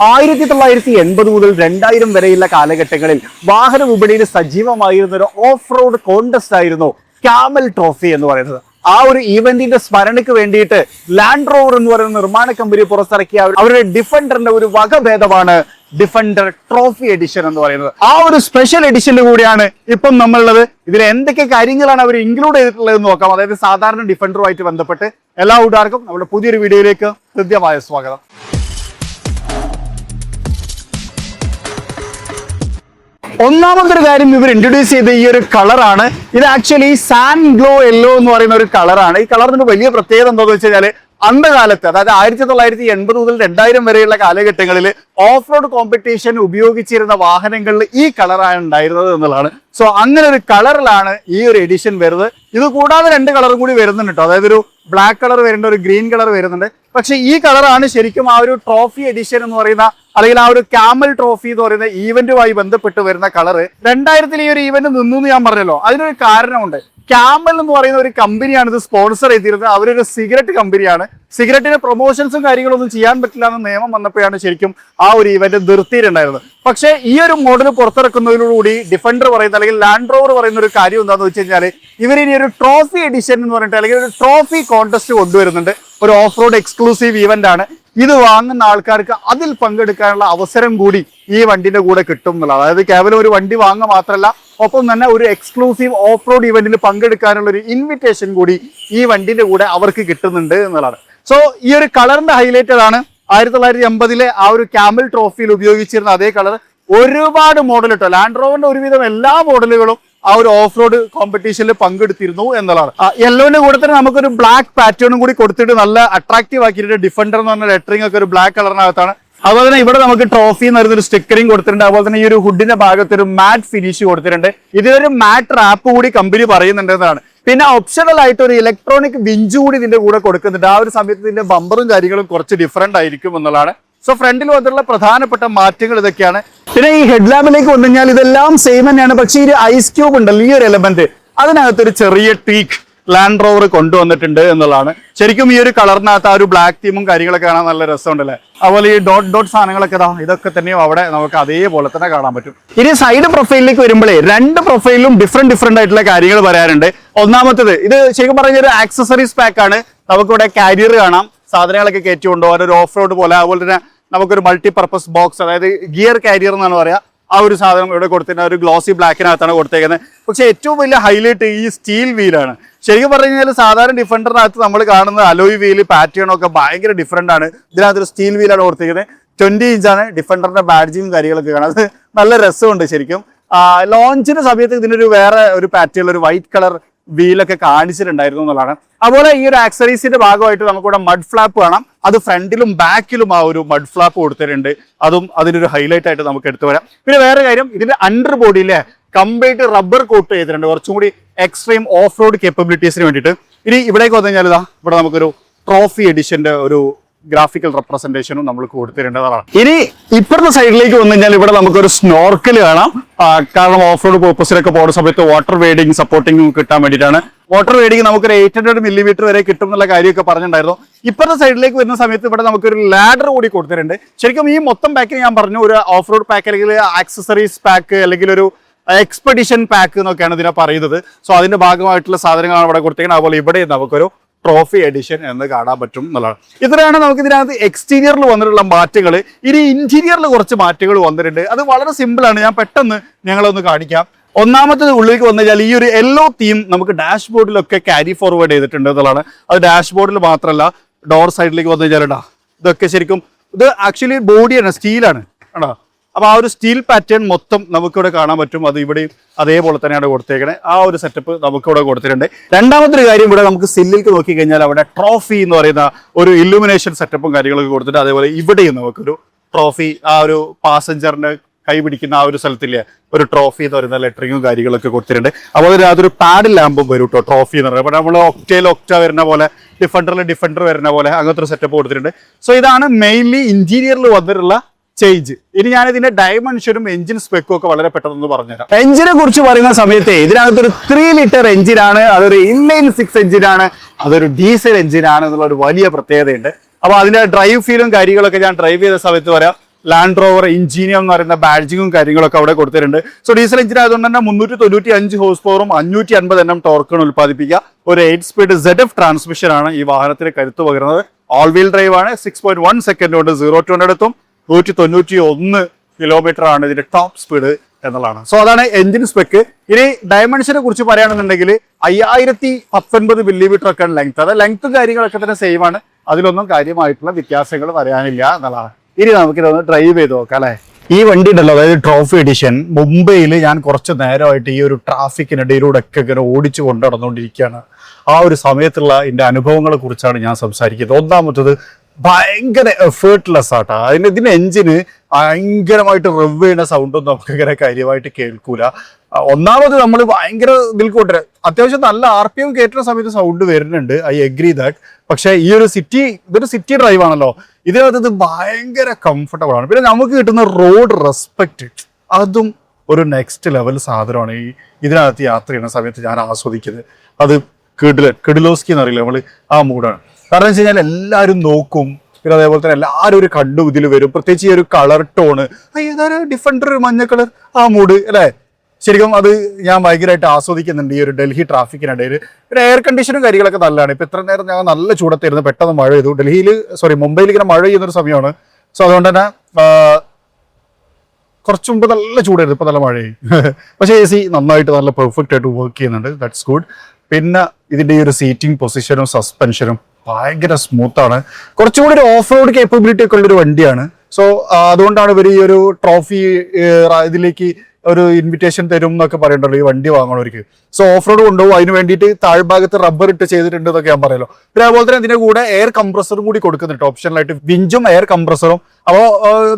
1980 മുതൽ 2000 വരെയുള്ള കാലഘട്ടങ്ങളിൽ വാഹന വിപണിയിൽ സജീവമായിരുന്ന ഒരു ഓഫ് റോഡ് കോൺടെസ്റ്റ് ആയിരുന്നു ക്യാമൽ ട്രോഫി എന്ന് പറയുന്നത്. ആ ഒരു ഈവന്റിന്റെ സ്മരണയ്ക്ക് വേണ്ടിയിട്ട് ലാൻഡ് റോവർ എന്ന് പറയുന്ന നിർമ്മാണ കമ്പനി പുറത്തിറക്കിയ അവരുടെ ഡിഫൻഡറിന്റെ ഒരു വകഭേദമാണ് ഡിഫൻഡർ ട്രോഫി എഡിഷൻ എന്ന് പറയുന്നത്. ആ ഒരു സ്പെഷ്യൽ എഡിഷനിൽ കൂടിയാണ് ഇപ്പം നമ്മളുള്ളത്. ഇതിൽ എന്തൊക്കെ കാര്യങ്ങളാണ് അവർ ഇൻക്ലൂഡ് ചെയ്തിട്ടുള്ളത് എന്ന് നോക്കാം. അതായത് സാധാരണ ഡിഫൻഡറുമായിട്ട് ബന്ധപ്പെട്ട് എല്ലാ കൂട്ടുകാർക്കും നമ്മുടെ പുതിയൊരു വീഡിയോയിലേക്ക് ഹൃദ്യമായ സ്വാഗതം. ഒന്നാമത്തെ ഒരു കാര്യം ഇവർ ഇൻട്രൊഡ്യൂസ് ചെയ്ത ഈ ഒരു കളറാണ്. ഇത് ആക്ച്വലി സാൻഡ് ഗ്ലോ യെല്ലോ എന്ന് പറയുന്ന ഒരു കളറാണ്. ഈ കളറിന് വലിയ പ്രത്യേകത എന്താണെന്ന് വെച്ച് കഴിഞ്ഞാൽ അന്ധകാലത്ത്, അതായത് 1980 മുതൽ 2000 വരെയുള്ള കാലഘട്ടങ്ങളിൽ ഓഫ് റോഡ് കോമ്പറ്റീഷൻ ഉപയോഗിച്ചിരുന്ന വാഹനങ്ങളിൽ ഈ കളറാണ് ഉണ്ടായിരുന്നത് എന്നുള്ളതാണ്. സോ അങ്ങനെ ഒരു കളറിലാണ് ഈ ഒരു എഡിഷൻ വരുന്നത്. ഇത് കൂടാതെ 2 കളറും കൂടി വരുന്നുണ്ട് കേട്ടോ. അതായത് ഒരു ബ്ലാക്ക് കളർ വരുന്നുണ്ട്, ഒരു ഗ്രീൻ കളർ വരുന്നുണ്ട്. പക്ഷെ ഈ കളറാണ് ശരിക്കും ആ ഒരു ട്രോഫി എഡിഷൻ എന്ന് പറയുന്ന, അല്ലെങ്കിൽ ആ ഒരു ക്യാമൽ ട്രോഫി എന്ന് പറയുന്ന ഈവന്റുമായി ബന്ധപ്പെട്ട് വരുന്ന കളറ്. 2000 ഈ ഒരു ഈവന്റ് നിന്നു എന്ന് ഞാൻ പറഞ്ഞല്ലോ. അതിനൊരു കാരണമുണ്ട്. ക്യാമൽ എന്ന് പറയുന്ന ഒരു കമ്പനിയാണ് ഇത് സ്പോൺസർ ചെയ്തിരുന്നത്. അവരൊരു സിഗരറ്റ് കമ്പനിയാണ്. സിഗരറ്റിന്റെ പ്രൊമോഷൻസും കാര്യങ്ങളൊന്നും ചെയ്യാൻ പറ്റില്ല എന്ന നിയമം വന്നപ്പോഴാണ് ശരിക്കും ആ ഒരു ഇവന്റ് നിർത്തിയിട്ടുണ്ടായിരുന്നത്. പക്ഷേ ഈ ഒരു മോഡൽ പുറത്തിറക്കുന്നതിനോടുകൂടി ഡിഫൻഡർ പറയുന്ന, അല്ലെങ്കിൽ ലാൻഡ് റോവർ പറയുന്ന ഒരു കാര്യം എന്താണെന്ന് വെച്ച് കഴിഞ്ഞാൽ ഇവരിനി ഒരു ട്രോഫി എഡിഷൻ എന്ന് പറഞ്ഞിട്ട്, അല്ലെങ്കിൽ ഒരു ട്രോഫി കോൺടെസ്റ്റ് കൊണ്ടുവരുന്നുണ്ട്. ഒരു ഓഫ് റോഡ് എക്സ്ക്ലൂസീവ് ഈവന്റ് ആണ്. ഇത് വാങ്ങുന്ന ആൾക്കാർക്ക് അതിൽ പങ്കെടുക്കാനുള്ള അവസരം കൂടി ഈ വണ്ടിന്റെ കൂടെ കിട്ടും എന്നുള്ളത്. അതായത് കേവലം ഒരു വണ്ടി വാങ്ങുക മാത്രമല്ല, ഒപ്പം തന്നെ ഒരു എക്സ്ക്ലൂസീവ് ഓഫ് റോഡ് ഇവന്റിൽ പങ്കെടുക്കാനുള്ള ഒരു ഇൻവിറ്റേഷൻ കൂടി ഈ വണ്ടിന്റെ കൂടെ അവർക്ക് കിട്ടുന്നുണ്ട് എന്നുള്ളതാണ്. സോ ഈ ഒരു കളറിന്റെ ഹൈലൈറ്റ് അതാണ്. 1980 ആ ഒരു ക്യാമൽ ട്രോഫിയിൽ ഉപയോഗിച്ചിരുന്ന അതേ കളർ ഒരുപാട് മോഡൽ ഇട്ടോ. ലാൻഡ് റോവറിന്റെ ഒരുവിധം എല്ലാ മോഡലുകളും ആ ഒരു ഓഫ് റോഡ് കോമ്പറ്റീഷനിൽ പങ്കെടുത്തിരുന്നു എന്നുള്ളതാണ്. യെല്ലോന്റെ കൂടെ തന്നെ നമുക്കൊരു ബ്ലാക്ക് പാറ്റേണും കൂടി കൊടുത്തിട്ട് നല്ല അട്രാക്റ്റീവ് ആക്കിയിട്ട് ഡിഫൻഡർ എന്ന് പറഞ്ഞ ലെറ്ററിംഗ് ഒക്കെ ഒരു ബ്ലാക്ക് കളറിനകത്താണ്. അതുപോലെ തന്നെ ഇവിടെ നമുക്ക് ട്രോഫി എന്ന് പറയുന്ന ഒരു സ്റ്റിക്കറിംഗ് കൊടുത്തിട്ടുണ്ട്. അതുപോലെ തന്നെ ഈ ഒരു ഹുഡിന്റെ ഭാഗത്ത് ഒരു മാറ്റ് ഫിനിഷ് കൊടുത്തിട്ടുണ്ട്. ഇതിലൊരു മാറ്റ് റാപ്പ് കൂടി കമ്പനി പറയുന്നുണ്ട് എന്നതാണ്. പിന്നെ ഓപ്ഷണൽ ആയിട്ട് ഒരു ഇലക്ട്രോണിക് വിഞ്ച് കൂടി ഇതിന്റെ കൂടെ കൊടുക്കുന്നുണ്ട്. ആ ഒരു സമയത്ത് ഇതിന്റെ ബമ്പറും കാര്യങ്ങളും കുറച്ച് ഡിഫറെന്റ് ആയിരിക്കും എന്നുള്ളതാണ്. സോ ഫ്രണ്ടിൽ വന്നിട്ടുള്ള പ്രധാനപ്പെട്ട മാറ്റങ്ങൾ ഇതൊക്കെയാണ്. പിന്നെ ഈ ഹെഡ് ലാമ്പിലേക്ക് വന്നു കഴിഞ്ഞാൽ ഇതെല്ലാം സെയിം തന്നെയാണ്. പക്ഷേ ഈ ഒരു ഐസ് ക്യൂബ് ഉണ്ടല്ലോ, ഈ ഒരു എലമെന്റ്, അതിനകത്തൊരു ചെറിയ ട്വീക്ക് ലാൻഡ് റോവർ കൊണ്ടുവന്നിട്ടുണ്ട് എന്നുള്ളതാണ്. ശരിക്കും ഈ ഒരു കളറിനകത്ത് ആ ഒരു ബ്ലാക്ക് തീമും കാര്യങ്ങളൊക്കെ കാണാൻ നല്ല രസമുണ്ടല്ലേ. അതുപോലെ ഈ ഡോട്ട് സാധനങ്ങളൊക്കെ ഇതൊക്കെ തന്നെയും അവിടെ നമുക്ക് അതേപോലെ തന്നെ കാണാൻ പറ്റും. ഇനി സൈഡ് പ്രൊഫൈലിലേക്ക് വരുമ്പോഴേ 2 പ്രൊഫൈലിലും ഡിഫറെന്റ് ആയിട്ടുള്ള കാര്യങ്ങൾ പറയാറുണ്ട്. ഒന്നാമത്തേത്, ഇത് ശരിക്കും പറഞ്ഞ ഒരു ആക്സസറീസ് പാക്ക് ആണ്. നമുക്കിവിടെ കാരിയർ കാണാം, സാധനങ്ങളൊക്കെ കയറ്റി കൊണ്ടുപോകാൻ ഒരു ഓഫ് റോഡ് പോലെ. അതുപോലെ തന്നെ നമുക്കൊരു മൾട്ടിപർപ്പസ് ബോക്സ്, അതായത് ഗിയർ കാരിയർ എന്നാണ് പറയാ. ആ ഒരു സാധനം ഇവിടെ കൊടുത്തിട്ട് ഒരു ഗ്ലോസി ബ്ലാക്കിനകത്താണ് കൊടുത്തേക്കുന്നത്. പക്ഷെ ഏറ്റവും വലിയ ഹൈലൈറ്റ് ഈ സ്റ്റീൽ വീലാണ്. ശരിക്കും പറഞ്ഞു കഴിഞ്ഞാൽ സാധാരണ ഡിഫൻഡറിനകത്ത് നമ്മൾ കാണുന്ന അലോയ് വീല് പാറ്റേൺ ഒക്കെ ഭയങ്കര ഡിഫറെന്റ് ആണ്. ഇതിനകത്തൊരു സ്റ്റീൽ വീലാണ് കൊടുത്തിരിക്കുന്നത്. 20 ഇഞ്ചാണ് ഡിഫൻഡറിന്റെ ബാഡ്ജിയും കാര്യങ്ങളൊക്കെ കാണാം. അത് നല്ല രസമുണ്ട് ശരിക്കും. ലോഞ്ചിന്റെ സമയത്ത് ഇതിനൊരു വേറെ ഒരു പാറ്റേൺ, ഒരു വൈറ്റ് കളർ വീലൊക്കെ കാണിച്ചിട്ടുണ്ടായിരുന്നു എന്നുള്ളതാണ്. അതുപോലെ ഈ ഒരു ആക്സറീസിന്റെ ഭാഗമായിട്ട് നമുക്കിവിടെ മഡ് ഫ്ലാപ്പ് കാണാം. അത് ഫ്രണ്ടിലും ബാക്കിലും ആ ഒരു മഡ് ഫ്ലാപ്പ് കൊടുത്തിട്ടുണ്ട്. അതും അതിനൊരു ഹൈലൈറ്റ് ആയിട്ട് നമുക്ക് എടുത്തു വരാം. പിന്നെ വേറെ കാര്യം, ഇതിന്റെ അണ്ടർ ബോഡിയിലെ കംപ്ലീറ്റ് റബ്ബർ കോട്ട് ചെയ്തിട്ടുണ്ട്, കുറച്ചും കൂടി എക്സ്ട്രീം ഓഫ് റോഡ് കേപ്പബിലിറ്റീസിന് വേണ്ടിയിട്ട്. ഇനി ഇവിടേക്ക് വന്നു കഴിഞ്ഞാൽ ഇവിടെ നമുക്കൊരു ട്രോഫി എഡിഷന്റെ ഒരു ഗ്രാഫിക്കൽ റെപ്രസെന്റേഷനും നമ്മൾ കൊടുത്തിട്ടുള്ളതാണ്. ഇനി ഇപ്പുറത്തെ സൈഡിലേക്ക് വന്നു കഴിഞ്ഞാൽ ഇവിടെ നമുക്കൊരു സ്നോർക്കൽ കാണാം. കാരണം ഓഫ് റോഡ് പേർപ്പസിലൊക്കെ പോകുന്ന സമയത്ത് വാട്ടർ വെയ്ഡിങ് സപ്പോർട്ടിങ് കിട്ടാൻ വേണ്ടിയിട്ടാണ്. വാട്ടർ വെയ്ഡിങ് നമുക്കൊരു 800 മില്ലിമീറ്റർ വരെ കിട്ടും എന്നുള്ള കാര്യമൊക്കെ പറഞ്ഞിട്ടുണ്ടായിരുന്നു. ഇപ്പുറത്തെ സൈഡിലേക്ക് വരുന്ന സമയത്ത് ഇവിടെ നമുക്കൊരു ലാഡർ കൂടി കൊടുത്തിട്ടുണ്ട്. ശരിക്കും ഈ മൊത്തം പാക്കിൽ ഞാൻ പറഞ്ഞു ഒരു ഓഫ് റോഡ് പാക്ക്, അല്ലെങ്കിൽ ആക്സസറീസ് പാക്ക്, അല്ലെങ്കിൽ ഒരു എക്സ്പെഡിഷൻ പാക്ക് എന്നൊക്കെയാണ് ഇതിനെ പറയുന്നത്. സോ അതിന്റെ ഭാഗമായിട്ടുള്ള സാധനങ്ങളാണ് ഇവിടെ കൊടുത്തിരിക്കുന്നത്. അതുപോലെ ഇവിടെ നമുക്കൊരു ട്രോഫി എഡിഷൻ എന്ന് കാണാൻ പറ്റും എന്നുള്ളതാണ്. ഇത്രയാണ് നമുക്ക് ഇതിനകത്ത് എക്സ്റ്റീരിയറിൽ വന്നിട്ടുള്ള മാറ്റങ്ങൾ. ഇനി ഇന്റീരിയറിൽ കുറച്ച് മാറ്റങ്ങൾ വന്നിട്ടുണ്ട്. അത് വളരെ സിമ്പിൾ ആണ്. ഞാൻ പെട്ടെന്ന് ഞങ്ങളൊന്ന് കാണിക്കാം. ഒന്നാമത്തെ ഉള്ളിലേക്ക് വന്നു കഴിഞ്ഞാൽ ഈ ഒരു യെല്ലോ തീം നമുക്ക് ഡാഷ്ബോർഡിലൊക്കെ ക്യാരി ഫോർവേഡ് ചെയ്തിട്ടുണ്ട് എന്നുള്ളതാണ്. അത് ഡാഷ്ബോർഡിൽ മാത്രമല്ല, ഡോർ സൈഡിലേക്ക് വന്നു കഴിഞ്ഞാൽ ഇതൊക്കെ ശരിക്കും ഇത് ആക്ച്വലി ബോഡിയാണ്, സ്റ്റീലാണ് ആണോ. അപ്പൊ ആ ഒരു സ്റ്റീൽ പാറ്റേൺ മൊത്തം നമുക്കിവിടെ കാണാൻ പറ്റും. അത് ഇവിടെയും അതേപോലെ തന്നെയാണ് കൊടുത്തേക്കണേ. ആ ഒരു സെറ്റപ്പ് നമുക്കിവിടെ കൊടുത്തിട്ടുണ്ട്. രണ്ടാമത്തെ ഒരു കാര്യം, ഇവിടെ നമുക്ക് സില്ലിലേക്ക് നോക്കി കഴിഞ്ഞാൽ അവിടെ ട്രോഫി എന്ന് പറയുന്ന ഒരു ഇല്ലുമിനേഷൻ സെറ്റപ്പും കാര്യങ്ങളൊക്കെ കൊടുത്തിട്ട്, അതേപോലെ ഇവിടെയും നമുക്കൊരു ട്രോഫി, ആ ഒരു പാസഞ്ചറിന്റെ കൈ പിടിക്കുന്ന ആ ഒരു സ്ഥലത്തില്ലേ ഒരു ട്രോഫി എന്ന് പറയുന്ന ലെറ്ററിങ്ങും കാര്യങ്ങളൊക്കെ കൊടുത്തിട്ടുണ്ട്. അതുപോലെ അതൊരു പാഡ് ലാമ്പും വരും കേട്ടോ, ട്രോഫി എന്ന് പറയുന്നത്. അപ്പൊ നമ്മൾ ഒക്ട വരുന്ന പോലെ, ഡിഫൻഡർ വരുന്ന പോലെ അങ്ങനത്തെ ഒരു സെറ്റപ്പ് കൊടുത്തിട്ടുണ്ട്. സോ ഇതാണ് മെയിൻലി ഇന്റീരിയറിൽ വന്നിട്ടുള്ള ചേഞ്ച്. ഇനി ഞാൻ ഇതിന്റെ ഡയമെൻഷനും എഞ്ചിൻ സ്പെക്കും ഒക്കെ വളരെ പെട്ടെന്ന് പറഞ്ഞുതരാം. എഞ്ചിനെ കുറിച്ച് പറയുന്ന സമയത്ത് ഇതിനകത്തൊരു 3 ലിറ്റർ എഞ്ചിനാണ്, അതൊരു ഇൻലൈൻ 6 എഞ്ചിനാണ്, അതൊരു ഡീസൽ എഞ്ചിനാണ് എന്നുള്ള ഒരു വലിയ പ്രത്യേകതയുണ്ട്. അപ്പൊ അതിന്റെ ഡ്രൈവ് ഫീലും കാര്യങ്ങളൊക്കെ ഞാൻ ഡ്രൈവ് ചെയ്ത സമയത്ത് പറയാം. ലാൻഡ് റോവർ ഇഞ്ചീനിയം എന്ന് പറയുന്ന ബാഡ്ജിങ്ങും കാര്യങ്ങളൊക്കെ അവിടെ കൊടുത്തിട്ടുണ്ട്. സോ ഡീസൽ എഞ്ചിൻ ആയതുകൊണ്ട് തന്നെ 395 ഹോഴ്സ് പവറും 550 Nm ടോർക്കാണ് ഉൽപ്പാദിപ്പിക്കുക. ഒരു 8 സ്പീഡ് ZF ട്രാൻസ്മിഷൻ ആണ് ഈ വാഹനത്തിന് കരുത്ത് പകരുന്നത്. ഓൾ വീൽ ഡ്രൈവ് ആണ്. 6.1 സെക്കൻഡ് കൊണ്ട് 0 to 100 എത്തും. 191 കിലോമീറ്റർ ആണ് ഇതിന്റെ ടോപ്പ് സ്പീഡ് എന്നുള്ളതാണ്. സോ അതാണ് എഞ്ചിൻ സ്പെക്ക്. ഇനി ഡയമെൻഷനെ കുറിച്ച് പറയുകയാണെന്നുണ്ടെങ്കിൽ 5019 മില്ലിമീറ്റർ ഒക്കെ ലെങ്ത്. അത് ലെങ്ത്തും കാര്യങ്ങളൊക്കെ തന്നെ സെയിം ആണ്. അതിലൊന്നും കാര്യമായിട്ടുള്ള വ്യത്യാസങ്ങൾ പറയാനില്ല എന്നുള്ളതാണ്. ഇനി നമുക്കിതൊന്ന് ഡ്രൈവ് ചെയ്ത് നോക്കാം അല്ലെ. ഈ വണ്ടി ഉണ്ടല്ലോ, അതായത് ട്രോഫി എഡിഷൻ, മുംബൈയിൽ ഞാൻ കുറച്ച് നേരമായിട്ട് ഈ ഒരു ട്രാഫിക്കിനിടയിലൂടെ ഒക്കെ ഇങ്ങനെ ഓടിച്ചു കൊണ്ടു നടന്നുകൊണ്ടിരിക്കുകയാണ്. ആ ഒരു സമയത്തുള്ള എൻ്റെ അനുഭവങ്ങളെ കുറിച്ചാണ് ഞാൻ സംസാരിക്കുന്നത്. ഒന്നാമത്തത് ഭയങ്കര എഫേർട്ട്ലെസ് ആട്ടാ. ഇതിന്റെ എഞ്ചിന് ഭയങ്കരമായിട്ട് റവ് ചെയ്യുന്ന സൗണ്ടൊന്നും നമുക്ക് ഇങ്ങനെ കാര്യമായിട്ട് കേൾക്കൂല. ഒന്നാമത് നമ്മൾ ഭയങ്കര ഇതിൽ കൊണ്ടുവരാം. അത്യാവശ്യം നല്ല RPM കയറ്റുന്ന സമയത്ത് സൗണ്ട് വരുന്നുണ്ട്, ഐ എഗ്രി ദാറ്റ്. പക്ഷെ ഈ ഒരു ഇതൊരു സിറ്റി ഡ്രൈവ് ആണല്ലോ, ഇതിനകത്ത് ഇത് ഭയങ്കര കംഫർട്ടബിൾ ആണ്. പിന്നെ നമുക്ക് കിട്ടുന്ന റോഡ് റെസ്പെക്ട്, അതും ഒരു നെക്സ്റ്റ് ലെവൽ സാധനമാണ്. ഇതിനകത്ത് യാത്ര ചെയ്യുന്ന സമയത്ത് ഞാൻ ആസ്വദിക്കുന്നത് അത് കിഡിലോസ്കി എന്നറിയില്ല നമ്മൾ, ആ മൂഡാണ്. കാരണം വെച്ച് കഴിഞ്ഞാൽ എല്ലാവരും നോക്കും, പിന്നെ അതേപോലെ തന്നെ എല്ലാവരും ഒരു കണ്ണു ഇതിൽ വരും. പ്രത്യേകിച്ച് ഈ ഒരു കളർ ടോണ്, ഏതായാലും ഡിഫൻഡർ മഞ്ഞ കളർ, ആ മൂഡ് അല്ലേ. ശരിക്കും അത് ഞാൻ ഭയങ്കരമായിട്ട് ആസ്വദിക്കുന്നുണ്ട് ഈ ഒരു ഡൽഹി ട്രാഫിക്കിനിടയിൽ. പിന്നെ എയർ കണ്ടീഷനും കാര്യങ്ങളൊക്കെ നല്ലതാണ്. ഇപ്പൊ ഇത്ര നേരം ഞാൻ നല്ല ചൂടത്തായിരുന്നു, പെട്ടെന്ന് മഴ ചെയ്തു. മുംബൈയിൽ ഇങ്ങനെ മഴ ചെയ്യുന്നൊരു സമയമാണ്. സോ അതുകൊണ്ട് തന്നെ കുറച്ച് മുമ്പ് നല്ല ചൂടായിരുന്നു, ഇപ്പൊ നല്ല മഴയായി. പക്ഷേ AC നന്നായിട്ട് നല്ല പെർഫെക്റ്റ് ആയിട്ട് വർക്ക് ചെയ്യുന്നുണ്ട്, ദാറ്റ്സ് ഗുഡ്. പിന്നെ ഇതിന്റെ ഈ ഒരു സീറ്റിംഗ് പൊസിഷനും സസ്പെൻഷനും ഭയങ്കര സ്മൂത്താണ്. കുറച്ചുകൂടി ഒരു ഓഫ് റോഡ് കേപ്പബിലിറ്റി ഒക്കെ ഉള്ളൊരു വണ്ടിയാണ്. സോ അതുകൊണ്ടാണ് ഇവർ ഈ ഒരു ട്രോഫി ഇതിലേക്ക് ഒരു ഇൻവിറ്റേഷൻ തരും എന്നൊക്കെ പറയണ്ടല്ലോ ഈ വണ്ടി വാങ്ങണവർക്ക്. സോ ഓഫ് റോഡ് കൊണ്ടുപോകും, അതിന് വേണ്ടിയിട്ട് താഴ്ഭാഗത്ത് റബ്ബർ ഇട്ട് ചെയ്തിട്ടുണ്ട് എന്നൊക്കെ ഞാൻ പറയല്ലോ. പിന്നെ അതുപോലെ തന്നെ ഇതിന്റെ കൂടെ എയർ കംപ്രസറും കൂടി കൊടുക്കുന്നുണ്ട് ഓപ്ഷനിലായിട്ട്, വിഞ്ചും എയർ കംപ്രസറും. അപ്പോൾ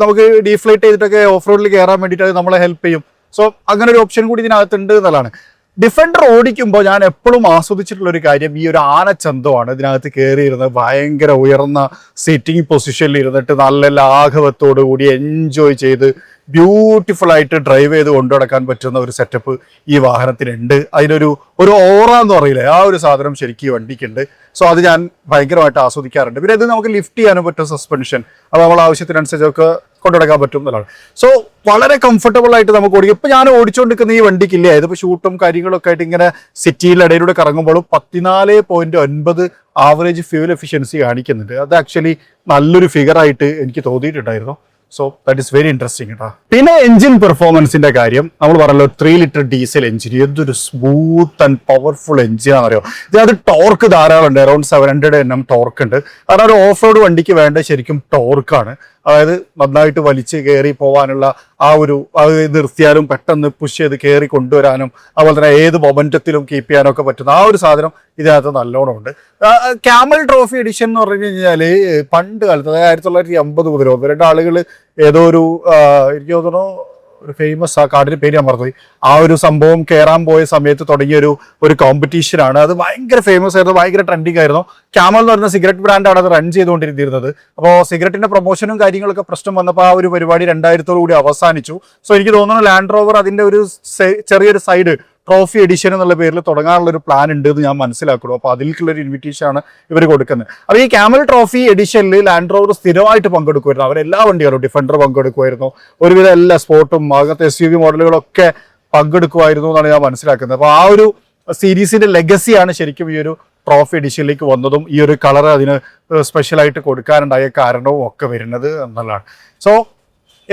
നമുക്ക് ഡീഫ്ലേറ്റ് ചെയ്തിട്ടൊക്കെ ഓഫ് റോഡിൽ കയറാൻ വേണ്ടിയിട്ട് അത് നമ്മളെ ഹെൽപ്പ് ചെയ്യും. സോ അങ്ങനെ ഒരു ഓപ്ഷൻ കൂടി ഇതിനകത്തുണ്ട് എന്നുള്ളതാണ്. ഡിഫൻഡർ ഓടിക്കുമ്പോൾ ഞാൻ എപ്പോഴും ആസ്വദിച്ചിട്ടുള്ള ഒരു കാര്യം ഈ ഒരു ആനച്ചന്തമാണ്. ഇതിനകത്ത് കയറിയിരുന്നത് ഭയങ്കര ഉയർന്ന സിറ്റിംഗ് പൊസിഷനിൽ ഇരുന്നിട്ട് നല്ല ലാഘവത്തോടു കൂടി എൻജോയ് ചെയ്ത് ബ്യൂട്ടിഫുൾ ആയിട്ട് ഡ്രൈവ് ചെയ്ത് കൊണ്ടു നടക്കാൻ പറ്റുന്ന ഒരു സെറ്റപ്പ് ഈ വാഹനത്തിനുണ്ട്. അതിനൊരു ഓറ എന്ന് പറയില്ലേ, ആ ഒരു സാധനം ശരിക്കും ഈ വണ്ടിക്കുണ്ട്. സോ അത് ഞാൻ ഭയങ്കരമായിട്ട് ആസ്വദിക്കാറുണ്ട്. പിന്നെ ഇത് നമുക്ക് ലിഫ്റ്റ് ചെയ്യാനും പറ്റും സസ്പെൻഷൻ, അത് നമ്മൾ ആവശ്യത്തിനനുസരിച്ചൊക്കെ കൊണ്ടുനടക്കാൻ പറ്റും എന്നുള്ളതാണ്. സോ വളരെ കംഫർട്ടബിൾ ആയിട്ട് നമുക്ക് ഓടിക്കും. ഇപ്പൊ ഞാൻ ഓടിച്ചുകൊണ്ടിരിക്കുന്ന ഈ വണ്ടിക്കില്ലേ, ഇതിപ്പോ ഷൂട്ടും കാര്യങ്ങളൊക്കെ ആയിട്ട് ഇങ്ങനെ സിറ്റിയിൽ ഇടയിലൂടെ കറങ്ങുമ്പോഴും 14.9 ആവറേജ് ഫ്യൂൽ എഫിഷ്യൻസി കാണിക്കുന്നുണ്ട്. അത് ആക്ച്വലി നല്ലൊരു ഫിഗർ ആയിട്ട് എനിക്ക് തോന്നിയിട്ടുണ്ടായിരുന്നു. So that is very interesting കേട്ടോ. പിന്നെ എഞ്ചിൻ പെർഫോമൻസിന്റെ കാര്യം നമ്മൾ പറഞ്ഞല്ലോ, 3 ലിറ്റർ ഡീസൽ എഞ്ചിൻ, എന്തൊരു സ്മൂത്ത് ആൻഡ് പവർഫുൾ എഞ്ചിനാണെന്ന് അറിയോ. ഇതിനകത്ത് ടോർക്ക് ധാരാളം ഉണ്ട്, അറൌണ്ട് 700 Nm ടോർക്ക് ഉണ്ട്. കാരണം ഒരു ഓഫ് റോഡ് വണ്ടിക്ക് വേണ്ട ശരിക്കും ടോർക്കാണ്. അതായത് നന്നായിട്ട് വലിച്ച് കയറി പോകാനുള്ള അത് നിർത്തിയാലും പെട്ടെന്ന് പുഷ് ചെയ്ത് കയറി കൊണ്ടുവരാനും അതുപോലെ തന്നെ ഏത് മൊമെന്റത്തിലും കീപ്പ് ചെയ്യാനും ഒക്കെ പറ്റുന്ന ആ ഒരു സാധനം ഇതിനകത്ത് നല്ലോണം ഉണ്ട്. ക്യാമൽ ട്രോഫി എഡിഷൻ എന്ന് പറഞ്ഞു കഴിഞ്ഞാല് പണ്ട് കാലത്ത്, അതായത് 1980 മുതൽ 1-2 ആളുകൾ ഏതോ എനിക്ക് തോന്നുന്നു ഒരു ഫേമസ്, ആ കാർഡിന്റെ പേര് ഞാൻ മറന്നുപോയി, ആ ഒരു സംഭവം കയറാൻ പോയ സമയത്ത് തുടങ്ങിയ ഒരു കോമ്പറ്റീഷനാണ്. അത് ഭയങ്കര ഫേമസ് ആയിരുന്നു, ഭയങ്കര ട്രെൻഡിങ് ആയിരുന്നു. ക്യാമൽ എന്ന് പറയുന്ന സിഗരറ്റ് ബ്രാൻഡാണ് അത് റൺ ചെയ്തുകൊണ്ടിരുന്നത്. അപ്പോൾ സിഗരറ്റിന്റെ പ്രൊമോഷനും കാര്യങ്ങളൊക്കെ പ്രശ്നം വന്നപ്പോൾ ആ ഒരു പരിപാടി 2000 അവസാനിച്ചു. സോ എനിക്ക് തോന്നുന്നു ലാൻഡ് റോവർ അതിന്റെ ഒരു ചെറിയൊരു സൈഡ് ട്രോഫി എഡിഷൻ എന്നുള്ള പേരിൽ തുടങ്ങാനുള്ള ഒരു പ്ലാൻ ഉണ്ട് എന്ന് ഞാൻ മനസ്സിലാക്കുന്നു. അപ്പോൾ അതിലേക്കുള്ളൊരു ഇൻവിറ്റേഷൻ ആണ് ഇവർ കൊടുക്കുന്നത്. അപ്പോൾ ഈ ക്യാമൽ ട്രോഫി എഡിഷനിൽ ലാൻഡ് റോവർ സ്ഥിരമായിട്ട് പങ്കെടുക്കുമായിരുന്നു. അവരെല്ലാ വണ്ടികളും, ഡിഫൻഡർ പങ്കെടുക്കുമായിരുന്നു, ഒരുവിധം എല്ലാ സ്പോർട്ടും ഭാഗത്തെ SUV മോഡലുകളൊക്കെ പങ്കെടുക്കുമായിരുന്നു എന്നാണ് ഞാൻ മനസ്സിലാക്കുന്നത്. അപ്പോൾ ആ ഒരു സീരീസിന്റെ ലെഗസിയാണ് ശരിക്കും ഈ ഒരു ട്രോഫി എഡിഷനിലേക്ക് വന്നതും ഈ ഒരു കളർ അതിന് സ്പെഷ്യലായിട്ട് കൊടുക്കാനുണ്ടായ കാരണവും ഒക്കെ വരുന്നത് എന്നുള്ളതാണ്. സോ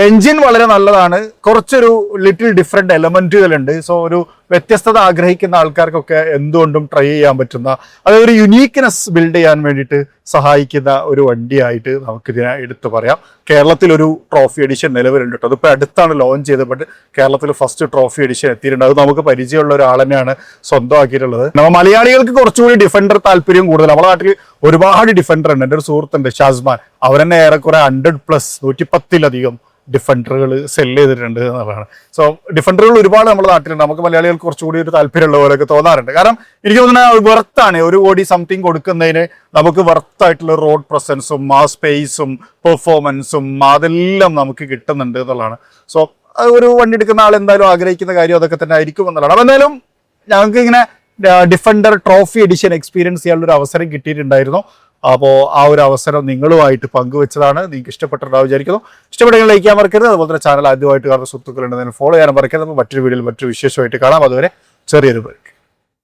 എൻജിൻ വളരെ നല്ലതാണ്. കുറച്ചൊരു ലിറ്റിൽ ഡിഫറെന്റ് എലമെന്റുകളുണ്ട്. സോ ഒരു വ്യത്യസ്തത ആഗ്രഹിക്കുന്ന ആൾക്കാർക്കൊക്കെ എന്തുകൊണ്ടും ട്രൈ ചെയ്യാൻ പറ്റുന്ന, അതായത് ഒരു യുണീക്ക്നെസ് ബിൽഡ് ചെയ്യാൻ വേണ്ടിയിട്ട് സഹായിക്കുന്ന ഒരു വണ്ടിയായിട്ട് നമുക്കിതിനെ എടുത്തു പറയാം. കേരളത്തിലൊരു ട്രോഫി എഡിഷൻ നിലവിലുണ്ട് കേട്ടോ. അതിപ്പോൾ അടുത്താണ് ലോഞ്ച് ചെയ്തപ്പോൾ കേരളത്തിൽ ഫസ്റ്റ് ട്രോഫി എഡിഷൻ എത്തിയിട്ടുണ്ട്. അത് നമുക്ക് പരിചയമുള്ള ഒരാൾ തന്നെയാണ് സ്വന്തമാക്കിയിട്ടുള്ളത്. നമ്മൾ മലയാളികൾക്ക് കുറച്ചുകൂടി ഡിഫൻഡർ താല്പര്യം കൂടുതൽ. നമ്മുടെ നാട്ടിൽ ഒരുപാട് ഡിഫൻഡർ ഉണ്ട്. എൻ്റെ ഒരു സുഹൃത്തുണ്ട് ഷാസ്മാൻ, അവരെന്നെ ഏറെക്കുറെ 100+ 110-ലധികം ഡിഫൻഡറുകൾ സെല് ചെയ്തിട്ടുണ്ട് എന്നുള്ളതാണ്. സോ ഡിഫൻഡറുകൾ ഒരുപാട് നമ്മുടെ നാട്ടിലുണ്ട്. നമുക്ക് മലയാളികൾക്ക് കുറച്ചുകൂടി ഒരു താല്പര്യമുള്ള പോലെയൊക്കെ തോന്നാറുണ്ട്. കാരണം എനിക്ക് തോന്നുന്നത് വെർത്താണ്, 1 കോടി സംതിങ് കൊടുക്കുന്നതിന് നമുക്ക് വെർത്തായിട്ടുള്ള റോഡ് പ്രസൻസും ആ സ്പേസും പെർഫോമൻസും അതെല്ലാം നമുക്ക് കിട്ടുന്നുണ്ട് എന്നുള്ളതാണ്. സോ ഒരു വണ്ടി എടുക്കുന്ന ആൾ എന്തായാലും ആഗ്രഹിക്കുന്ന കാര്യം അതൊക്കെ തന്നെ ആയിരിക്കും എന്നുള്ളതാണ്. അപ്പോൾ എന്തായാലും ഞങ്ങൾക്ക് ഇങ്ങനെ ഡിഫൻഡർ ട്രോഫി എഡിഷൻ എക്സ്പീരിയൻസ് ചെയ്യാനുള്ള ഒരു അവസരം കിട്ടിയിട്ടുണ്ടായിരുന്നു. അപ്പോൾ ആ ഒരു അവസരം നിങ്ങളുമായിട്ട് പങ്കുവെച്ചതാണ്. നിങ്ങൾക്ക് ഇഷ്ടപ്പെട്ടിട്ടുണ്ടാവും വിചാരിക്കുന്നു. ഇഷ്ടപ്പെട്ടെങ്കിൽ ലൈക്ക് ചെയ്യാൻ മറക്കരുത്. അതുപോലെ തന്നെ ചാനൽ ആദ്യമായിട്ട് കാണുന്ന സുഹൃത്തുക്കളുണ്ടെന്ന് ഫോളോ ചെയ്യാൻ മറക്കരുത്. നമുക്ക് മറ്റൊരു വീഡിയോയിൽ മറ്റൊരു വിശേഷമായിട്ട് കാണാം. അതുവരെ ചെറിയൊരു ബ്രേക്ക്.